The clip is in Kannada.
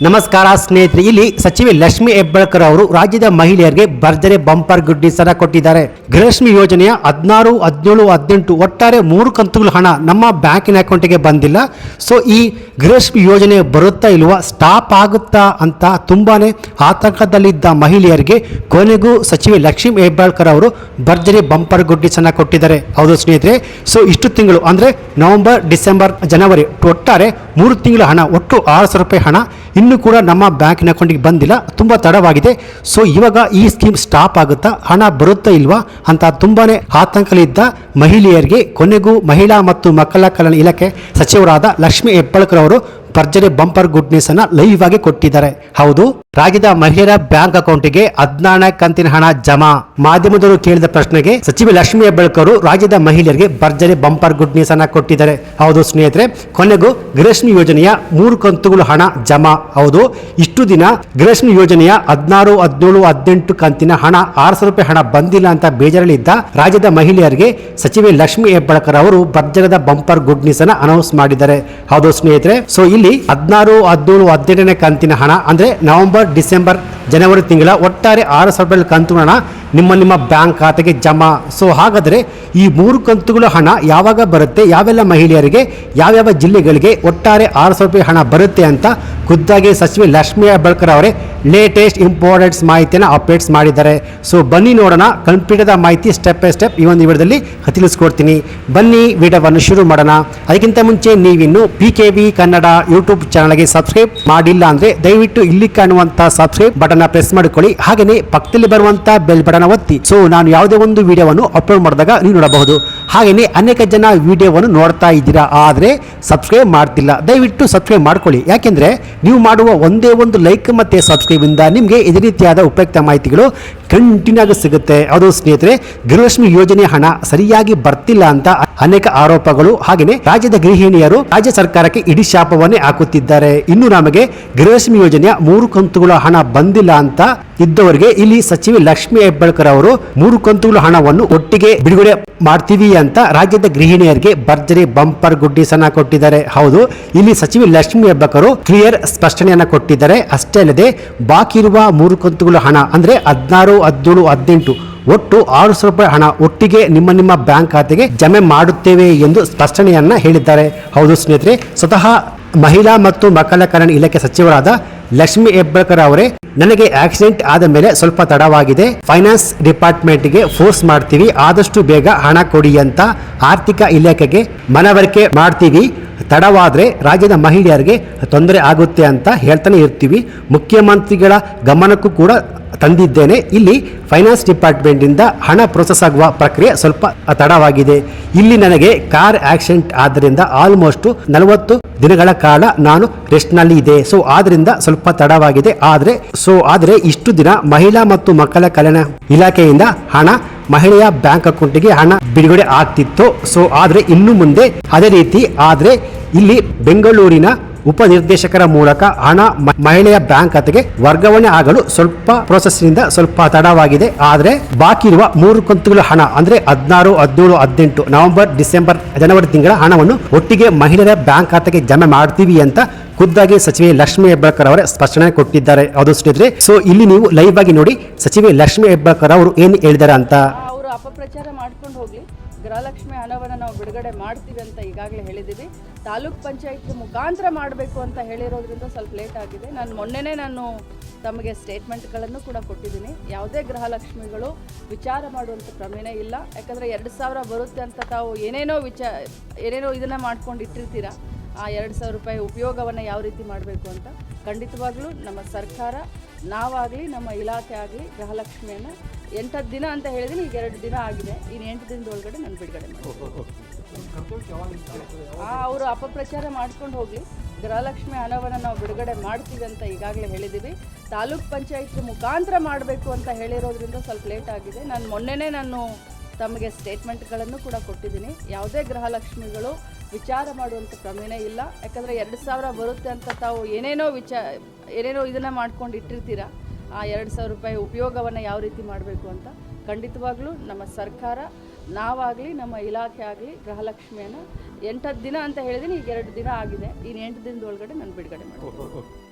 ನಮಸ್ಕಾರ ಸ್ನೇಹಿತರೆ, ಇಲ್ಲಿ ಸಚಿವೆ ಲಕ್ಷ್ಮಿ ಹೆಬ್ಬಾಳ್ಕರ್ ಅವರು ರಾಜ್ಯದ ಮಹಿಳೆಯರಿಗೆ ಭರ್ಜರಿ ಬಂಪರ್ ಗುಡ್ ನ್ಯೂಸ್ ಅನ್ನು ಕೊಟ್ಟಿದ್ದಾರೆ. ಗೃಹಲಕ್ಷ್ಮಿ ಯೋಜನೆಯ 16, 17, 18 ಒಟ್ಟಾರೆ 3 ಕಂತುಗಳ ಹಣ ನಮ್ಮ ಬ್ಯಾಂಕಿನ ಅಕೌಂಟಿಗೆ ಬಂದಿಲ್ಲ. ಸೊ ಈ ಗೃಹಲಕ್ಷ್ಮಿ ಯೋಜನೆ ಬರುತ್ತಾ ಇಲ್ವಾ, ಸ್ಟಾಪ್ ಆಗುತ್ತಾ ಅಂತ ತುಂಬಾನೇ ಆತಂಕದಲ್ಲಿದ್ದ ಮಹಿಳೆಯರಿಗೆ ಕೊನೆಗೂ ಸಚಿವೆ ಲಕ್ಷ್ಮಿ ಹೆಬ್ಬಾಳ್ಕರ್ ಅವರು ಭರ್ಜರಿ ಬಂಪರ್ ಗುಡ್ ನ್ಯೂಸ್ ಅನ್ನು ಕೊಟ್ಟಿದ್ದಾರೆ. ಹೌದು ಸ್ನೇಹಿತರೆ, ಸೊ ಇಷ್ಟು ತಿಂಗಳು ಅಂದ್ರೆ ನವೆಂಬರ್, ಡಿಸೆಂಬರ್, ಜನವರಿ ಒಟ್ಟಾರೆ 3 ತಿಂಗಳ ಹಣ, ಒಟ್ಟು 6,000 ರೂಪಾಯಿ ಹಣ ಇನ್ನೂ ಕೂಡ ನಮ್ಮ ಬ್ಯಾಂಕಿನ ಅಕೌಂಟಿಗೆ ಬಂದಿಲ್ಲ. ತುಂಬ ತಡವಾಗಿದೆ. ಸೊ ಇವಾಗ ಈ ಸ್ಕೀಮ್ ಸ್ಟಾಪ್ ಆಗುತ್ತಾ, ಹಣ ಬರುತ್ತಾ ಇಲ್ವಾ ಅಂತ ತುಂಬಾನೇ ಆತಂಕದಲ್ಲಿದ್ದ ಮಹಿಳೆಯರಿಗೆ ಕೊನೆಗೂ ಮಹಿಳಾ ಮತ್ತು ಮಕ್ಕಳ ಕಲ್ಯಾಣ ಇಲಾಖೆ ಸಚಿವರಾದ ಲಕ್ಷ್ಮಿ ಹೆಬ್ಬಾಳ್ಕರ್ ಅವರು ಭರ್ಜರಿ ಬಂಪರ್ ಗುಡ್ ನ್ಯೂಸ್ ಅನ್ನ ಲೈವ್ ಆಗಿ ಕೊಟ್ಟಿದ್ದಾರೆ. ಹೌದು, ರಾಜ್ಯದ ಮಹಿಳೆಯರ ಬ್ಯಾಂಕ್ ಅಕೌಂಟಿಗೆ 14 ಕಂತಿನ ಹಣ ಜಮಾ. ಮಾಧ್ಯಮದವರು ಕೇಳಿದ ಪ್ರಶ್ನೆಗೆ ಸಚಿವೆ ಲಕ್ಷ್ಮಿ ಹೆಬ್ಬಾಳ್ಕರ್ ರಾಜ್ಯದ ಮಹಿಳೆಯರಿಗೆ ಭರ್ಜರಿ ಬಂಪರ್ ಗುಡ್ ನ್ಯೂಸ್ ಅನ್ನ ಕೊಟ್ಟಿದ್ದಾರೆ. ಹೌದು ಸ್ನೇಹಿತರೆ, ಕೊನೆಗೂ ಗೃಹಲಕ್ಷ್ಮಿ ಯೋಜನೆಯ 3 ಕಂತುಗಳು ಹಣ ಜಮಾ. ಹೌದು, ಇಷ್ಟು ದಿನ ಗೃಹಲಕ್ಷ್ಮಿ ಯೋಜನೆಯ 16, 17, 18 ಕಂತಿನ ಹಣ 6,000 ರೂಪಾಯಿ ಹಣ ಬಂದಿಲ್ಲ ಅಂತ ಬೇಜಾರಲ್ಲಿದ್ದ ರಾಜ್ಯದ ಮಹಿಳೆಯರಿಗೆ ಸಚಿವೆ ಲಕ್ಷ್ಮಿ ಹೆಬ್ಬಾಳ್ಕರ್ ಅವರು ಭರ್ಜರಿಯಾದ ಬಂಪರ್ ಗುಡ್ ನ್ಯೂಸ್ ಅನ್ನ ಅನೌನ್ಸ್ ಮಾಡಿದ್ದಾರೆ. ಹೌದು ಸ್ನೇಹಿತರೆ, ಸೊ ಇಲ್ಲಿ 16, 17, 18ನೇ ಕಂತಿನ ಹಣ ಅಂದ್ರೆ ನವೆಂಬರ್, ಡಿಸೆಂಬರ್, ಜನವರಿ ತಿಂಗಳ ಒಟ್ಟಾರೆ 6,000 ರೂಪಾಯಿ ಕಂತು ಹಣ ನಿಮ್ಮ ಬ್ಯಾಂಕ್ ಖಾತೆಗೆ ಜಮಾ. ಸೊ ಹಾಗಾದ್ರೆ ಈ 3 ಕಂತುಗಳ ಹಣ ಯಾವಾಗ ಬರುತ್ತೆ, ಯಾವೆಲ್ಲ ಮಹಿಳೆಯರಿಗೆ, ಯಾವ್ಯಾವ ಜಿಲ್ಲೆಗಳಿಗೆ ಒಟ್ಟಾರೆ 6,000 ರೂಪಾಯಿ ಹಣ ಬರುತ್ತೆ ಅಂತ ಖುದ್ದಾಗಿ ಸಚಿವೆ ಲಕ್ಷ್ಮಿ ಹೆಬ್ಬಾಳ್ಕರ್ ಅವರೇ ಲೇಟೆಸ್ಟ್ ಇಂಪಾರ್ಟೆಂಟ್ಸ್ ಮಾಹಿತಿಯನ್ನು ಅಪ್ಡೇಟ್ಸ್ ಮಾಡಿದ್ದಾರೆ. ಸೊ ಬನ್ನಿ ನೋಡೋಣ, ಕಂಪ್ಲೀಟ್ ಆದ ಮಾಹಿತಿ ಸ್ಟೆಪ್ ಬೈ ಸ್ಟೆಪ್ ಈ ಒಂದು ವಿಡಿಯೋದಲ್ಲಿ ತಿಳಿಸ್ಕೊಡ್ತೀನಿ. ಬನ್ನಿ ವಿಡಿಯೋವನ್ನು ಶುರು ಮಾಡೋಣ. ಅದಕ್ಕಿಂತ ಮುಂಚೆ ನೀವಿನ್ನು PKV ಕನ್ನಡ ಯೂಟ್ಯೂಬ್ ಚಾನಲ್ಗೆ ಸಬ್ಸ್ಕ್ರೈಬ್ ಮಾಡಿಲ್ಲ ಅಂದ್ರೆ ದಯವಿಟ್ಟು ಇಲ್ಲಿ ಕಾಣುವಂತ ಸಬ್ಸ್ಕ್ರೈಬ್ ಬಟನ್ ಪ್ರೆಸ್ ಮಾಡಿಕೊಳ್ಳಿ. ಹಾಗೆಯೇ ಪಕ್ಕದಲ್ಲಿ ಬರುವಂತ ಬೆಲ್ ಬಟನ್ ಒತ್ತಿ. ಸೊ ನಾನು ಯಾವುದೇ ಒಂದು ವಿಡಿಯೋವನ್ನು ಅಪ್ಲೋಡ್ ಮಾಡಿದಾಗ ನೀವು ನೋಡಬಹುದು. ಹಾಗೆಯೇ ಅನೇಕ ಜನ ವಿಡಿಯೋವನ್ನು ನೋಡ್ತಾ ಇದ್ದೀರಾ, ಆದರೆ ಸಬ್ಸ್ಕ್ರೈಬ್ ಮಾಡ್ತಿಲ್ಲ. ದಯವಿಟ್ಟು ಸಬ್ಸ್ಕ್ರೈಬ್ ಮಾಡ್ಕೊಳ್ಳಿ. ಯಾಕೆಂದ್ರೆ ನೀವು ಮಾಡುವ ಒಂದೇ ಒಂದು ಲೈಕ್ ಮತ್ತೆ ಸಬ್ಸ್ಕ್ರೈಬ್ ಇಂದ ನಿಮಗೆ ಇದೇ ರೀತಿಯಾದ ಉಪಯುಕ್ತ ಮಾಹಿತಿಗಳು ಕಂಟಿನ್ಯೂ ಆಗಿ ಸಿಗುತ್ತೆ. ಅದು ಸ್ನೇಹಿತರೆ, ಗೃಹಲಕ್ಷ್ಮಿ ಯೋಜನೆ ಹಣ ಸರಿಯಾಗಿ ಬರ್ತಿಲ್ಲ ಅಂತ ಅನೇಕ ಆರೋಪಗಳು, ಹಾಗೆಯೇ ರಾಜ್ಯದ ಗೃಹಿಣಿಯರು ರಾಜ್ಯ ಸರ್ಕಾರಕ್ಕೆ ಇಡೀ ಶಾಪವನ್ನೇ ಹಾಕುತ್ತಿದ್ದಾರೆ. ಇನ್ನು ನಮಗೆ ಗೃಹಲಕ್ಷ್ಮಿ ಯೋಜನೆಯ 3 ಕಂತುಗಳ ಹಣ ಬಂದಿಲ್ಲ ಅಂತ ಇದ್ದವರಿಗೆ ಇಲ್ಲಿ ಸಚಿವೆ ಲಕ್ಷ್ಮಿ ಹೆಬ್ಬಾಳ್ಕರ್ ಅವರು 3 ಕಂತುಗಳ ಹಣವನ್ನು ಒಟ್ಟಿಗೆ ಬಿಡುಗಡೆ ಮಾಡ್ತೀವಿ ಅಂತ ರಾಜ್ಯದ ಗೃಹಿಣಿಯರಿಗೆ ಭರ್ಜರಿ ಬಂಪರ್ ಗುಡ್ ನ್ಯೂಸ್ ಅನ್ನ ಕೊಟ್ಟಿದ್ದಾರೆ. ಹೌದು, ಇಲ್ಲಿ ಸಚಿವೆ ಲಕ್ಷ್ಮಿ ಹೆಬ್ಬಾಳ್ಕರ್ ಕ್ಲಿಯರ್ ಸ್ಪಷ್ಟನೆಯನ್ನ ಕೊಟ್ಟಿದ್ದಾರೆ. ಅಷ್ಟೇ ಅಲ್ಲದೆ ಬಾಕಿ ಇರುವ 3 ಕಂತುಗಳ ಹಣ ಅಂದ್ರೆ 16, 17, 18 ಒಟ್ಟು 6,000 ರೂಪಾಯಿ ಹಣ ಒಟ್ಟಿಗೆ ನಿಮ್ಮ ಬ್ಯಾಂಕ್ ಖಾತೆಗೆ ಜಮೆ ಮಾಡುತ್ತೇವೆ ಎಂದು ಸ್ಪಷ್ಟನೆಯನ್ನ ಹೇಳಿದ್ದಾರೆ. ಹೌದು ಸ್ನೇಹಿತರೆ, ಸ್ವತಃ ಮಹಿಳಾ ಮತ್ತು ಮಕ್ಕಳ ಕಲ್ಯಾಣ ಇಲಾಖೆ ಸಚಿವರಾದ ಲಕ್ಷ್ಮಿ ಹೆಬ್ಬಾಳ್ಕರ್ ಅವರೇ ನನಗೆ ಆಕ್ಸಿಡೆಂಟ್ ಆದ ಮೇಲೆ ಸ್ವಲ್ಪ ತಡವಾಗಿದೆ, ಫೈನಾನ್ಸ್ ಡಿಪಾರ್ಟ್ಮೆಂಟ್ಗೆ ಫೋರ್ಸ್ ಮಾಡ್ತೀವಿ, ಆದಷ್ಟು ಬೇಗ ಹಣ ಕೊಡಿ ಅಂತ ಆರ್ಥಿಕ ಇಲಾಖೆಗೆ ಮನವರಿಕೆ ಮಾಡ್ತೀವಿ. ತಡವಾದ್ರೆ ರಾಜ್ಯದ ಮಹಿಳೆಯರಿಗೆ ತೊಂದರೆ ಆಗುತ್ತೆ ಅಂತ ಹೇಳ್ತಾನೆ ಇರ್ತೀವಿ. ಮುಖ್ಯಮಂತ್ರಿಗಳ ಗಮನಕ್ಕೂ ಕೂಡ ತಂದಿದ್ದೇನೆ. ಇಲ್ಲಿ ಫೈನಾನ್ಸ್ ಡಿಪಾರ್ಟ್ಮೆಂಟ್ ಇಂದ ಹಣ ಪ್ರೋಸೆಸ್ ಆಗುವ ಪ್ರಕ್ರಿಯೆ ಸ್ವಲ್ಪ ತಡವಾಗಿದೆ. ಇಲ್ಲಿ ನನಗೆ ಕಾರ್ ಆಕ್ಸಿಡೆಂಟ್ ಆದ್ದರಿಂದ ಆಲ್ಮೋಸ್ಟ್ 40 ದಿನಗಳ ಕಾಲ ನಾನು ರೆಸ್ಟ್ ನಲ್ಲಿ ಇದೆ. ಸೊ ಆದ್ರಿಂದ ಸ್ವಲ್ಪ ತಡವಾಗಿದೆ. ಆದ್ರೆ ಇಷ್ಟು ದಿನ ಮಹಿಳಾ ಮತ್ತು ಮಕ್ಕಳ ಕಲ್ಯಾಣ ಇಲಾಖೆಯಿಂದ ಹಣ ಮಹಿಳೆಯ ಬ್ಯಾಂಕ್ ಅಕೌಂಟಿಗೆ ಹಣ ಬಿಡುಗಡೆ ಆಗ್ತಿತ್ತು. ಸೊ ಆದ್ರೆ ಇನ್ನು ಮುಂದೆ ಅದೇ ರೀತಿ ಆದ್ರೆ ಇಲ್ಲಿ ಬೆಂಗಳೂರಿನ ಉಪನಿರ್ದೇಶಕರ ಮೂಲಕ ಹಣ ಮಹಿಳೆಯ ಬ್ಯಾಂಕ್ ಖಾತೆಗೆ ವರ್ಗಾವಣೆ ಆಗಲು ಸ್ವಲ್ಪ ಪ್ರೋಸೆಸ್ ನಿಂದ ಸ್ವಲ್ಪ ತಡವಾಗಿದೆ. ಆದ್ರೆ ಬಾಕಿ ಇರುವ 3 ಕಂತುಗಳ ಹಣ ಅಂದ್ರೆ 16, 17, 18 ನವೆಂಬರ್, ಡಿಸೆಂಬರ್, ಜನವರಿ ತಿಂಗಳ ಹಣವನ್ನು ಒಟ್ಟಿಗೆ ಮಹಿಳೆಯರ ಬ್ಯಾಂಕ್ ಖಾತೆಗೆ ಜಮೆ ಮಾಡ್ತೀವಿ ಅಂತ ಖುದ್ದಾಗಿ ಸಚಿವೆ ಲಕ್ಷ್ಮಿ ಹೆಬ್ಬಾಳ್ಕರ್ ಅವರೇ ಸ್ಪಷ್ಟನೆ ಕೊಟ್ಟಿದ್ದಾರೆ. ಅದು ಸ್ನೇಹಿತರೆ, ಸೊ ಇಲ್ಲಿ ನೀವು ಲೈವ್ ಆಗಿ ನೋಡಿ ಸಚಿವೆ ಲಕ್ಷ್ಮಿ ಹೆಬ್ಬಾಳ್ಕರ್ ಅವರು ಏನು ಹೇಳಿದ್ದಾರೆ ಅಂತ. ಅವರು ಅಪಪ್ರಚಾರ ಮಾಡ್ಕೊಂಡು ಹೋಗ್ಲಿ, ಗೃಹಲಕ್ಷ್ಮಿ ಹಣವನ್ನು ನಾವು ಬಿಡುಗಡೆ ಮಾಡ್ತೀವಿ ಅಂತ ಈಗಾಗಲೇ ಹೇಳಿದ್ದೀವಿ. ತಾಲೂಕ್ ಪಂಚಾಯತ್ ಮುಖಾಂತರ ಮಾಡಬೇಕು ಅಂತ ಹೇಳಿರೋದ್ರಿಂದ ಸ್ವಲ್ಪ ಲೇಟ್ ಆಗಿದೆ. ಮೊನ್ನೆನೇ ನಾನು ತಮಗೆ ಸ್ಟೇಟ್ಮೆಂಟ್ಗಳನ್ನು ಕೂಡ ಕೊಟ್ಟಿದ್ದೀನಿ. ಯಾವುದೇ ಗೃಹಲಕ್ಷ್ಮಿಗಳು ವಿಚಾರ ಮಾಡುವಂಥ ಪ್ರಮೇಯ ಇಲ್ಲ. ಯಾಕಂದರೆ 2,000 ಬರುತ್ತೆ ಅಂತ ತಾವು ಏನೇನೋ ಇದನ್ನು ಮಾಡ್ಕೊಂಡು ಇಟ್ಟಿರ್ತೀರ. ಆ 2,000 ರೂಪಾಯಿ ಉಪಯೋಗವನ್ನು ಯಾವ ರೀತಿ ಮಾಡಬೇಕು ಅಂತ ಖಂಡಿತವಾಗ್ಲೂ ನಮ್ಮ ಸರ್ಕಾರ, ನಾವಾಗಲಿ ನಮ್ಮ ಇಲಾಖೆ ಆಗಲಿ ಗೃಹಲಕ್ಷ್ಮಿಯನ್ನು 8 ದಿನ ಅಂತ ಹೇಳಿದ್ದೀನಿ. ಈಗ 2 ದಿನ ಆಗಿದೆ. ಇನ್ನು 8 ದಿನದೊಳಗಡೆ ನಾನು ಬಿಡುಗಡೆ ಮಾಡ್ತೀನಿ. ಅವರು ಅಪಪ್ರಚಾರ ಮಾಡ್ಕೊಂಡು ಹೋಗಲಿ, ಗೃಹಲಕ್ಷ್ಮಿ ಹಣವನ್ನು ನಾವು ಬಿಡುಗಡೆ ಮಾಡ್ತೀವಿ ಅಂತ ಈಗಾಗಲೇ ಹೇಳಿದ್ದೀವಿ. ತಾಲೂಕ್ ಪಂಚಾಯತ್ ಮುಖಾಂತರ ಮಾಡಬೇಕು ಅಂತ ಹೇಳಿರೋದ್ರಿಂದ ಸ್ವಲ್ಪ ಲೇಟ್ ಆಗಿದೆ. ಮೊನ್ನೆನೇ ನಾನು ತಮಗೆ ಸ್ಟೇಟ್ಮೆಂಟ್ಗಳನ್ನು ಕೂಡ ಕೊಟ್ಟಿದ್ದೀನಿ. ಯಾವುದೇ ಗೃಹಲಕ್ಷ್ಮಿಗಳು ವಿಚಾರ ಮಾಡುವಂಥ ಪ್ರಮೇಯ ಇಲ್ಲ. ಯಾಕಂದರೆ 2,000 ಬರುತ್ತೆ ಅಂತ ತಾವು ಏನೇನೋ ಇದನ್ನು ಮಾಡ್ಕೊಂಡು ಇಟ್ಟಿರ್ತೀರ. ಆ 2,000 ರೂಪಾಯಿ ಉಪಯೋಗವನ್ನು ಯಾವ ರೀತಿ ಮಾಡಬೇಕು ಅಂತ ಖಂಡಿತವಾಗ್ಲೂ ನಮ್ಮ ಸರ್ಕಾರ, ನಾವಾಗಲಿ ನಮ್ಮ ಇಲಾಖೆ ಆಗಲಿ ಗೃಹಲಕ್ಷ್ಮಿಯನ್ನು 8 ದಿನ ಅಂತ ಹೇಳಿದ್ದೀನಿ. ಈಗ 2 ದಿನ ಆಗಿದೆ. ಇನ್ನು 8 ದಿನದೊಳಗಡೆ ನಾನು ಬಿಡುಗಡೆ ಮಾಡ್ತೀನಿ.